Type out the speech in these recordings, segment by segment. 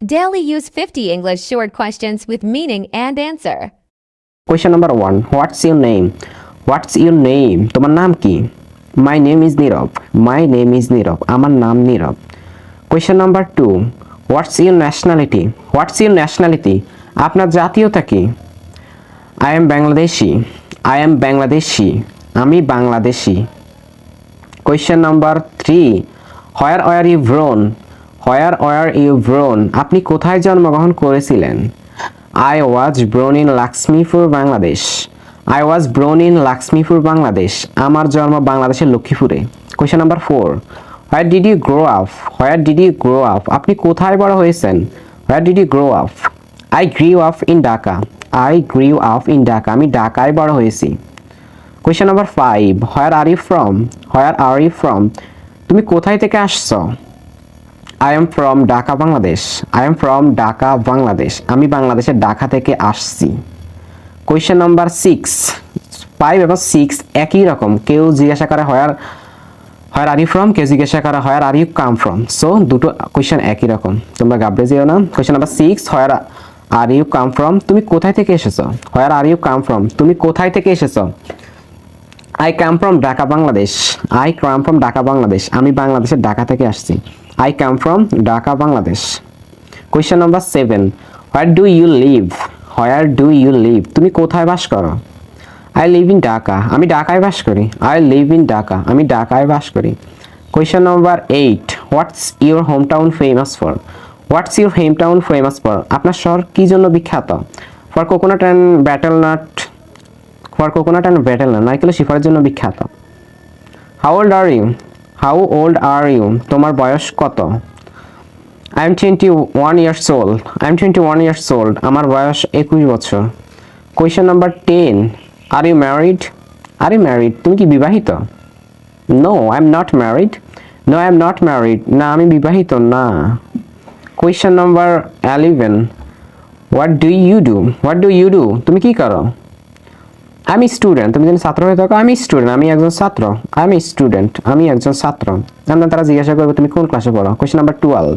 Daily use 50 English short questions with meaning and answer. Question number 1. What's your name? What's your name? তোমার নাম কি? My name is Nirob. My name is নীরব. আমার নাম নীরব. Question number 2. What's your nationality? What's your nationality? আপনার জাতীয়তা কি? I am Bangladeshi. I am Bangladeshi. আমি Bangladeshi. Question number 3. Where are you born? Where are you born? আপনি কোথায় জন্মগ্রহণ করেছিলেন? I was born in Lakshmipur, Bangladesh. I was born in Lakshmipur, Bangladesh. আমার জন্ম বাংলাদেশের লক্ষ্মীপুরে. Question number 4. Where did you grow up? Where did you grow up? আপনি কোথায় বড় হয়েছেন? Where did you grow up? I grew up in Dhaka. I grew up in Dhaka. আমি ঢাকায় বড় হয়েছি. Question number 5. Where are you from? Where are you from? তুমি কোথায় থেকে আসছো? I am from Dhaka, Bangladesh. I am from Dhaka, Bangladesh. আমি বাংলাদেশের ঢাকা থেকে আসছি. Question number 6. 5 এবং 6 একই রকম। কেউ জিজ্ঞাসা করে where are you from? কেউ জিজ্ঞাসা করে where are you come from? So দুটো কোশ্চেন একই রকম, তোমরা ঘাবড়ে যেও না। Question number 6. Where are you come from? তুমি কোথায় থেকে এসেছো? Where are you come from? তুমি কোথায় থেকে এসেছো? I come from Dhaka, Bangladesh. I come from Dhaka, Bangladesh. আমি বাংলাদেশের ঢাকা থেকে আসছি। I come from Dhaka, Bangladesh. Question number 7. Where do you live? Where do you live? তুমি কোথায় বাস করো? I live in Dhaka. আমি ঢাকায় বাস করি। I live in Dhaka. আমি ঢাকায় বাস করি। Question number 8. What's your hometown famous for? What's your hometown famous for? আপনার শহর কি জন্য বিখ্যাত? For coconut and betelnut. For coconut and betelnut. নারকেল শিফারের জন্য বিখ্যাত। How old are you? How old are you? তোমার বয়স কত? I am 21 years old. I am 21 years old. আমার বয়স 21 বছর। Question number 10. Are you married? Are you married? তুমি কি বিবাহিত? No, I am not married. No, I am not married. না, আমি বিবাহিত না। Question number 11. What do you do? What do you do? তুমি কি করো? আমি স্টুডেন্ট। তুমি যদি ছাত্র হয়ে থাকো, আমি স্টুডেন্ট, আমি একজন ছাত্র। আমি স্টুডেন্ট, আমি একজন ছাত্র। আমরা তারা জিজ্ঞাসা করবে তুমি কোন ক্লাসে পড়ো? Question number 12.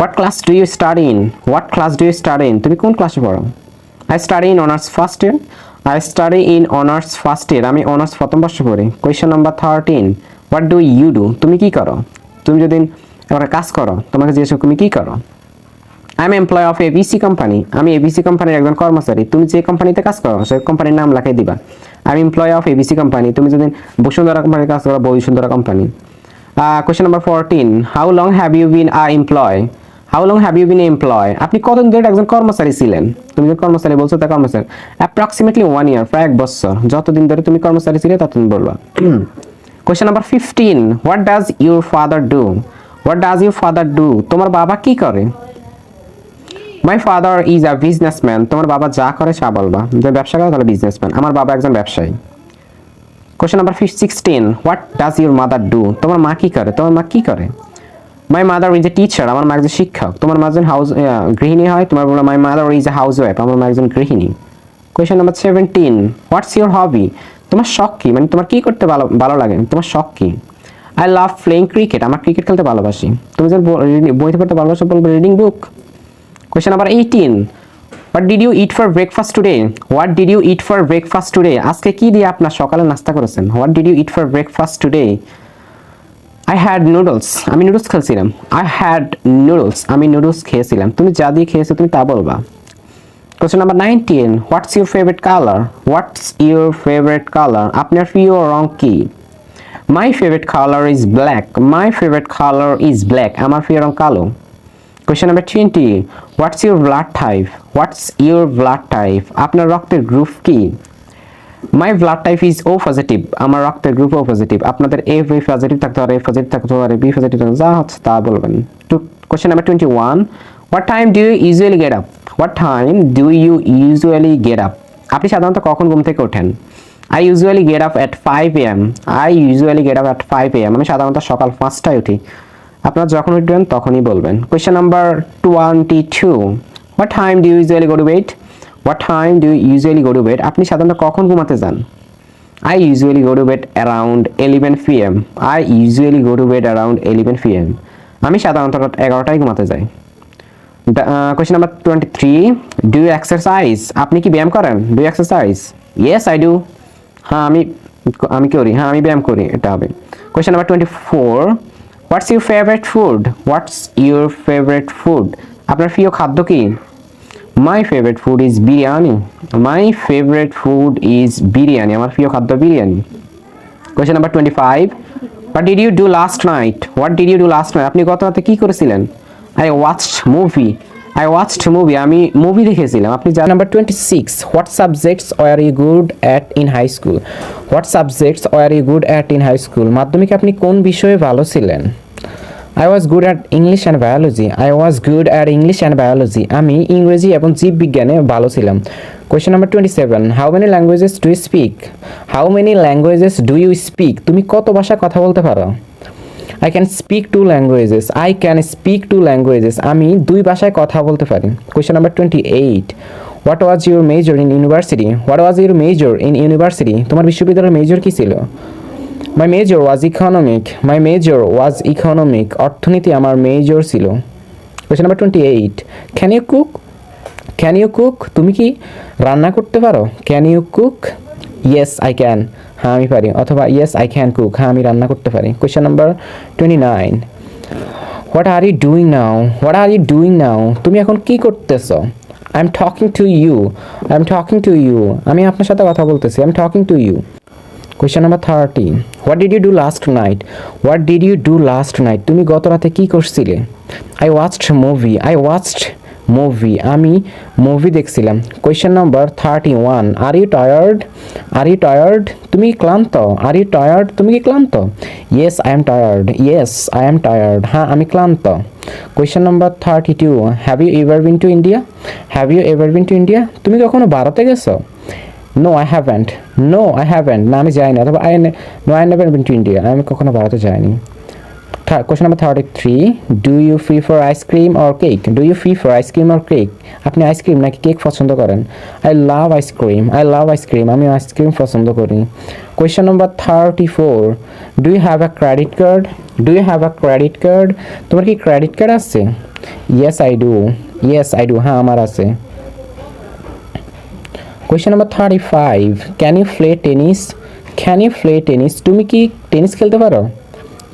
What class do you study in? What class do you study in? তুমি কোন ক্লাসে পড়ো? I study in honors first year. I study in honors first year. আমি অনার্স প্রথম বর্ষে পড়ি। Question number 13. What do you do? তুমি কি করো? তুমি যদি একটা কাজ করো, তোমাকে জিজ্ঞাসা তুমি কি করো? I am employee of ABC company. আমি ABC কোম্পানির একজন কর্মচারী। তুমি যে কোম্পানিতে কাজ করো সেই কোম্পানির নাম লেখাই দিবা। I am employee of ABC company. তুমি যদি বসুন্ধরা কোম্পানিতে কাজ করো, Bashundhara company. Question number 14. How long have you been an employee? How long have you been an employee? আপনি কতদিন ধরে একজন কর্মচারী ছিলেন? তুমি যে কর্মচারী বলছো তা কর্মচারী। Approximately 1 year. প্রায় 1 বছর। যতদিন ধরে তুমি কর্মচারী ছিলে ততদিন বলবা। Question number 15. What does your father do? What does your father do? তোমার বাবা কি করে? My father is a businessman. তোমার বাবা যা করে তা বলবা। যে ব্যবসা করে তাহলে বিজনেসম্যান। আমার বাবা একজন ব্যবসায়ী। Question number 16. What does your mother do? তোমার মা কি করে? তোমার মা কি করে? My mother is a teacher. আমার মা একজন শিক্ষক। তোমার মা একজন গৃহিণী হয়। তোমার বলো my mother is a housewife. আমার মা একজন গৃহিণী। Question number 17. What's your hobby? তোমার শখ কি? মানে তোমার কি করতে ভালো লাগে? তোমার শখ কি? I love playing cricket. আমার ক্রিকেট খেলতে ভালোবাসি। তুমি যে বই পড়তে ভালোবাসো বলবে reading book. Question number 18. What did you eat for breakfast today? What did you eat for breakfast today? আজকে কি দিয়ে আপনার সকালে নাস্তা করেছেন? What did you eat for breakfast today? I had noodles. আমি নুডলস খেয়েছিলাম। I had noodles. আমি নুডলস খেয়েছিলাম। তুমি যা দিয়ে খেয়েছো তুমি তা বলবা। Question number 19. What's your favorite color? What's your favorite color? আপনার প্রিয় রং কি? My favorite color is black. My favorite color is black. আমার প্রিয় রং কালো। Question number 20. What's your blood type? What's your blood type? আপনার রক্তের গ্রুপ কি? My blood type is O positive. আমার রক্তের গ্রুপ O positive. আপনাদের A positive থাকতে পারে, A positive থাকতে পারে, B positive থাকতে যা হচ্ছে তা বলবেন। Question number 21. What time do you usually get up? What time do you usually get up? আপনি সাধারণত কখন ঘুম থেকে ওঠেন? I usually get up at 5 a.m. I usually get up at 5 a.m. আমি সাধারণত সকাল 5টায় উঠি। আপনারা যখন উঠবেন তখনই বলবেন। Question number 22. What time do you usually go to bed? What time do you usually go to bed? আপনি সাধারণত কখন ঘুমাতে যান? I usually go to bed around 11 p.m. I usually go to bed around 11 p.m. আমি সাধারণত 11টায় ঘুমাতে যাই। Question number 23. Do you exercise? আপনি কি ব্যায়াম করেন? Do you exercise? Yes, I do. হ্যাঁ আমি করি, হ্যাঁ আমি ব্যায়াম করি, এটা হবে। Question number 24. What's your favorite food? What's your favorite food? আপনার প্রিয় খাদ্য কি? My favorite food is biryani. My favorite food is biryani. আমার প্রিয় খাদ্য biryani. Question number 25. What did you do last night? What did you do last night? আপনি গত রাতে কি করেছিলেন? I watched movie. I watched movie. আমি মুভি দেখেছিলাম। আপনি জানেন। Number 26. What subjects were you good at in high school? What subjects were you good at in high school? মাধ্যমিকে আপনি কোন বিষয়ে ভালো ছিলেন? I was good at English and biology. I was good at English and biology. আমি ইংরেজি এবং জীববিজ্ঞানে ভালো ছিলাম। Question number 27. How many languages do you speak? How many languages do you speak? তুমি কত ভাষা কথা বলতে পারো? I can speak 2 languages. I can speak 2 languages. আমি 2 ভাষায় কথা বলতে পারি। Question number 28. What was your major in university? What was your major in university? তোমার বিশ্ববিদ্যালয়ের মেজর কি ছিল? My major was economic. My major was economic. অর্থনীতি আমার মেজর ছিল। Question number 28. Can you cook? Can you cook? তুমি কি রান্না করতে পারো? Can you cook? Yes, I can. হ্যাঁ আমি পারি, অথবা yes I can cook, হ্যাঁ আমি রান্না করতে পারি। Question number 29. What are you doing now? What are you doing now? তুমি এখন কি করতেছো? I'm talking to you. I'm talking to you. আমি আপনার সাথে কথা বলতেছি। I'm talking to you. Question number 30. What did you do last night? What did you do last night? তুমি গত রাতে কি করছিলে? I watched movie. I watched movie. আমি মুভি দেখছিলাম। Question number 31. Are you tired? Are you tired? তুমি ক্লান্ত? Are you tired? তুমি কি ক্লান্ত? Yes, I am tired. Yes, I am tired. হ্যাঁ আমি ক্লান্ত। Question number 32. Have you ever been to India? Have you ever been to India? তুমি কখনো ভারতে গেছো? No, I haven't. No, I haven't. না আমি যাইনি, অথবা no, I never been to India. আমি কখনো ভারতে যাইনি। Question number 33. Do you prefer ice cream or cake? Do you prefer ice cream or cake? আপনি আইসক্রিম নাকি কেক পছন্দ করেন? I love ice cream. I love ice cream. আমি ice cream পছন্দ করি। Question number 34. Do you have a credit card? Do you have a credit card? তোমার কি credit card আছে? Yes, I do. Yes, I do. হ্যাঁ আমার আছে। Question number 35. Can you play tennis? Can you play tennis? তুমি কি tennis খেলতে পারো?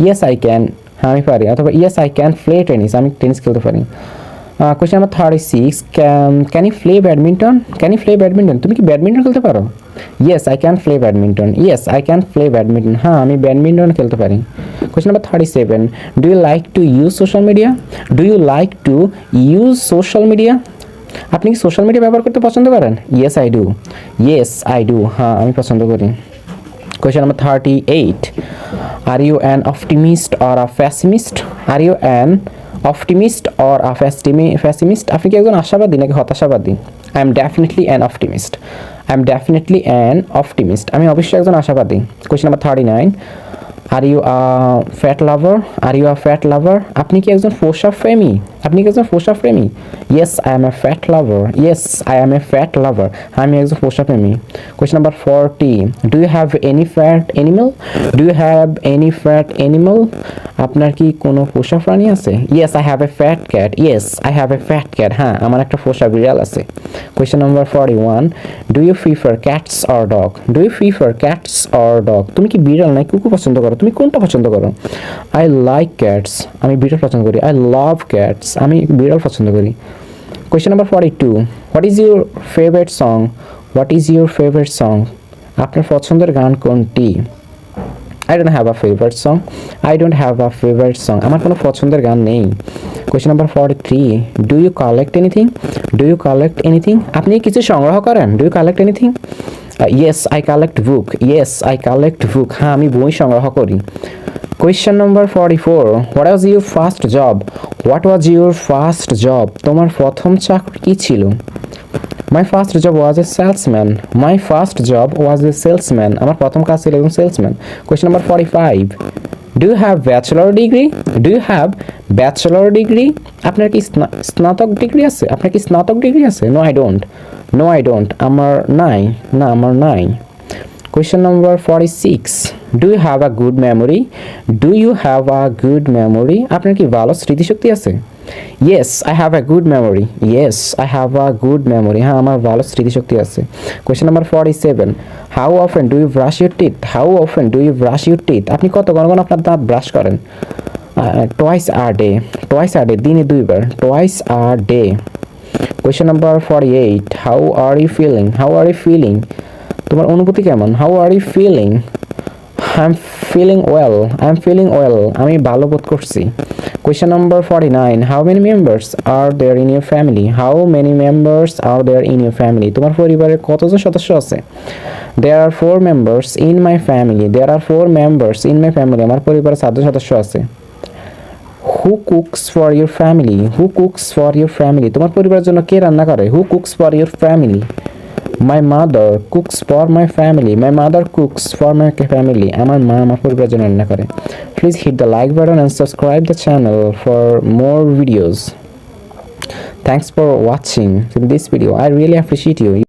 Yes, I can. হ্যাঁ আমি পারি, অথবা yes, I can play tennis. আমি টেনিস খেলতে পারি। Question number 36. Can you play badminton? Can you play badminton? তুমি কি ব্যাডমিন্টন খেলতে পারো? Yes, I can play badminton. Yes, I can play badminton. হ্যাঁ আমি ব্যাডমিন্টন খেলতে পারি। Question number 37. Do you like to use social media? Do you like to use social media? আপনি কি সোশ্যাল মিডিয়া ব্যবহার করতে পছন্দ করেন? Yes, I do. Yes, I do. হ্যাঁ আমি পছন্দ করি। Question number 38. Are you an optimist or a pessimist? Are you an optimist or a pessimist? আপনি কি একজন আশাবাদী নাকি হতাশাবাদী? I am definitely an optimist. I am definitely an optimist. আমি অবশ্যই একজন আশাবাদী। Question number 39. Are you a fat lover? Are you a fat lover? আপনি কি একজন পোষা প্রেমী? আপনি কি একজন পোষা প্রেমী? Yes, I am a fat lover. Yes, I am a fat lover. আমি একজন পোষা প্রেমী। Question number 40. Do you have any fat animal? Do you have any fat animal? আপনার কি কোনো পোষা প্রাণী আছে? Yes, I have a fat cat. Yes, I have a fat cat. হ্যাঁ আমার একটা পোষা বিড়াল আছে। Question number 41. Do you prefer cats or dog? Do you prefer cats or dog? তুমি কি বিড়াল নাকি কুকুর পছন্দ করো? তুমি কোনটা পছন্দ করো? I like cats. আমি বিড়াল পছন্দ করি। I love cats. আমি বিড়াল পছন্দ করি। Question number 42. What is your favorite song? What is your favorite song? আপনার পছন্দের গান কোনটি? I don't have a favorite song. I don't have a favorite song. আমার কোনো পছন্দের গান নেই। Question number 43. Do you collect anything? Do you collect anything? আপনি কিছু সংগ্রহ করেন? Do you collect anything? Yes, I collect book. Yes, I collect book. হ্যাঁ আমি বই সংগ্রহ করি। Question number 44. What was your first job? What was your first job? তোমার প্রথম চাকরি কি ছিল? My first job was a salesman. My first job was a salesman. আমার প্রথম কাজ ছিল একজন salesman. Question number 45. Do you have bachelor degree? Do you have bachelor degree? আপনার কি স্নাতক ডিগ্রি আছে? আপনার কি স্নাতক ডিগ্রি আছে? No, I don't. No, I don't. আমার নাই। না আমার নাই। Question number 46. Do you have a good memory? Do you have a good memory? আপনার কি ভালো স্মৃতিশক্তি আছে? Yes, I have a good memory. Yes, I have a good memory. হ্যাঁ, আমার ভালো স্মৃতিশক্তি আছে। Question number 47. How often do you brush your teeth? How often do you brush your teeth? আপনি কত ঘন আপনার দাঁত ব্রাশ করেন? Twice a day. Twice a day. দিনে দুইবার। Twice a day. Question number 48. How are you feeling? How are you feeling? তোমার অনুভূতি কেমন? How are you feeling? I'm feeling well. I'm feeling well. আমি ভালো বোধ করছি। Question number 49. How many members are there in your family? How many members are there in your family? তোমার পরিবারের কতজন সদস্য আছে? There are 4 members in my family. There are 4 members in my family. আমার পরিবারে 4 জন সদস্য আছে। Who cooks for your family? Who cooks for your family? তোমার পরিবারের জন্য কে রান্না করে? Who cooks for your family? My mother cooks for my family. My mother cooks for my family. আমার মা আমার পরিবারের জন্য রান্না করে। Please hit the like button and subscribe the channel for more videos. Thanks for watching this video. I really appreciate you.